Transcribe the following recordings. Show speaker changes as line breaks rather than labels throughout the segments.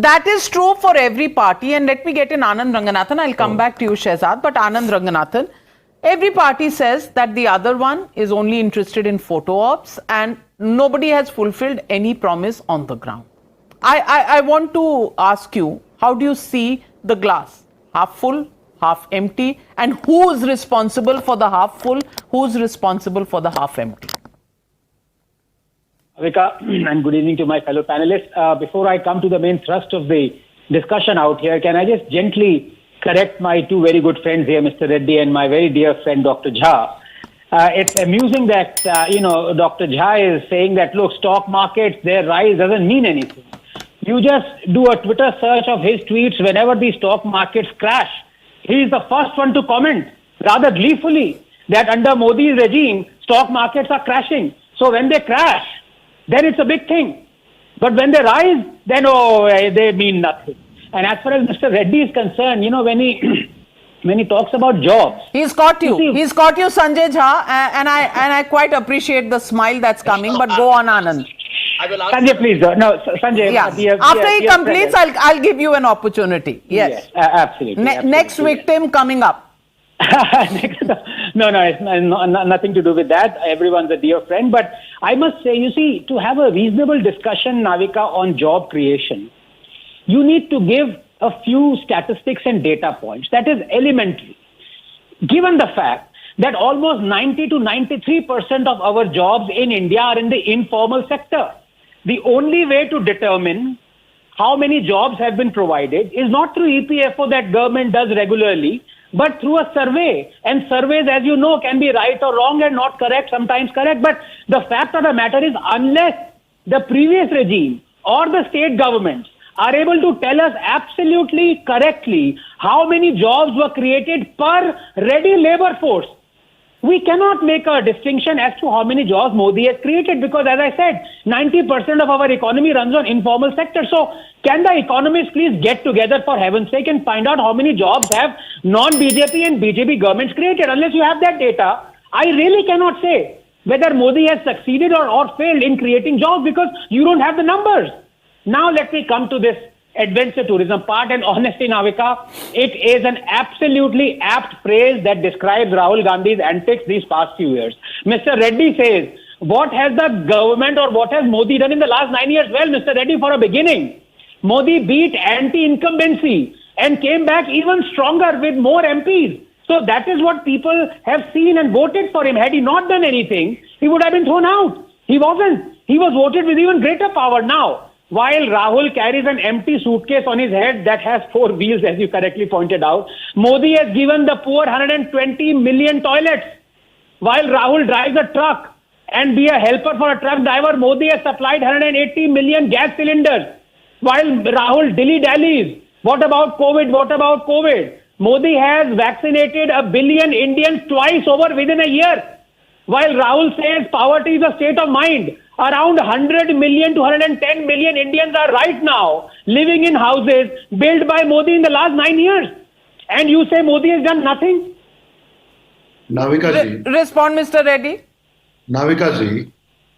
that is true for every party. And let me get in Anand Ranganathan. I'll come back to you, Shehzad. But Anand Ranganathan, every party says that the other one is only interested in photo ops and nobody has fulfilled any promise on the ground. I want to ask you, how do you see the glass? Half full, half empty? And who is responsible for the half full? Who's responsible for the half empty?
Avika, and good evening to my fellow panelists. Before I come to the main thrust of the discussion out here, can I just gently correct my two very good friends here, Mr. Reddy and my very dear friend, Dr. Jha. It's amusing that, Dr. Jha is saying that, look, stock markets, their rise doesn't mean anything. You just do a Twitter search of his tweets whenever the stock markets crash. He is the first one to comment, rather gleefully, that under Modi's regime, stock markets are crashing. So when they crash, then it's a big thing. But when they rise, then, they mean nothing. And as far as Mr. Reddy is concerned, when he talks about jobs.
He's caught you. He's caught you, Sanjay Jha. And I quite appreciate the smile that's coming. But go on, Anand.
Sanjay, please. No, Sanjay.
Yeah. After he completes, I'll give you an opportunity. Yes.
Absolutely.
Next victim coming up.
No, it's nothing to do with that. Everyone's a dear friend. But I must say, to have a reasonable discussion, Navika, on job creation, you need to give a few statistics and data points. That is elementary. Given the fact that almost 90 to 93% of our jobs in India are in the informal sector, the only way to determine how many jobs have been provided is not through EPFO that government does regularly, but through a survey. And surveys, as you know, can be right or wrong and not correct, sometimes correct. But the fact of the matter is, unless the previous regime or the state governments are able to tell us absolutely correctly how many jobs were created per ready labor force, we cannot make a distinction as to how many jobs Modi has created, because, as I said, 90% of our economy runs on informal sector. So can the economists please get together, for heaven's sake, and find out how many jobs have non-BJP and BJP governments created? Unless you have that data, I really cannot say whether Modi has succeeded or failed in creating jobs, because you don't have the numbers. Now let me come to this adventure tourism part, and honestly, Navika, it is an absolutely apt phrase that describes Rahul Gandhi's antics these past few years. Mr. Reddy says, what has the government or what has Modi done in the last 9 years? Well, Mr. Reddy, for a beginning, Modi beat anti-incumbency and came back even stronger with more MPs. So that is what people have seen and voted for him. Had he not done anything, he would have been thrown out. He wasn't. He was voted with even greater power. Now, while Rahul carries an empty suitcase on his head that has 4 wheels, as you correctly pointed out, Modi has given the poor 120 million toilets. While Rahul drives a truck and be a helper for a truck driver, Modi has supplied 180 million gas cylinders. While Rahul dilly-dallies, what about COVID? What about COVID? Modi has vaccinated 1 billion Indians twice over within a year. While Rahul says poverty is a state of mind, around 100 million to 110 million Indians are right now living in houses built by Modi in the last 9 years. And you say Modi has done nothing?
Navika ji.
Respond, Mr. Reddy.
Navika ji,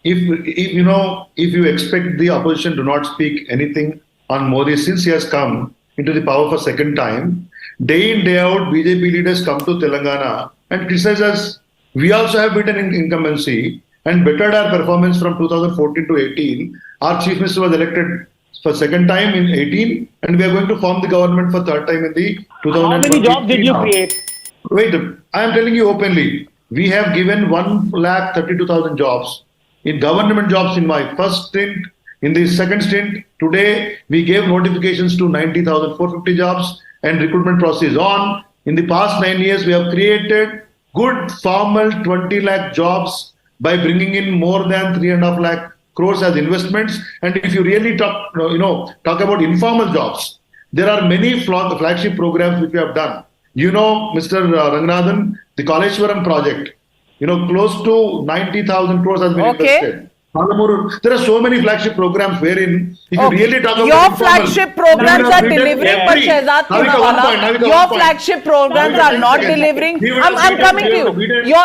if you expect the opposition to not speak anything on Modi since he has come into the power for second time, day in, day out, BJP leaders come to Telangana and criticize us. We also have beaten incumbency and bettered our performance from 2014 to 18. Our chief minister was elected for second time in 18, and we are going to form the government for third time in the 2020.
How many jobs did you create?
Wait, I am telling you openly. We have given 132,000 jobs in government jobs in my first stint. In the second stint, today we gave notifications to 90,450 jobs, and recruitment process is on. In the past 9 years, we have created good formal 20 lakh jobs by bringing in more than 3.5 lakh crores as investments. And if you really talk about informal jobs, there are many flagship programs which we have done. Mr. Ranganathan, the Kaleshwaram project, close to 90,000 crores has been invested. There are so many flagship programs wherein, if you really talk about
your flagship programs are delivering, but Shehzad Poonawalla, your flagship programs are not delivering. I'm coming to you.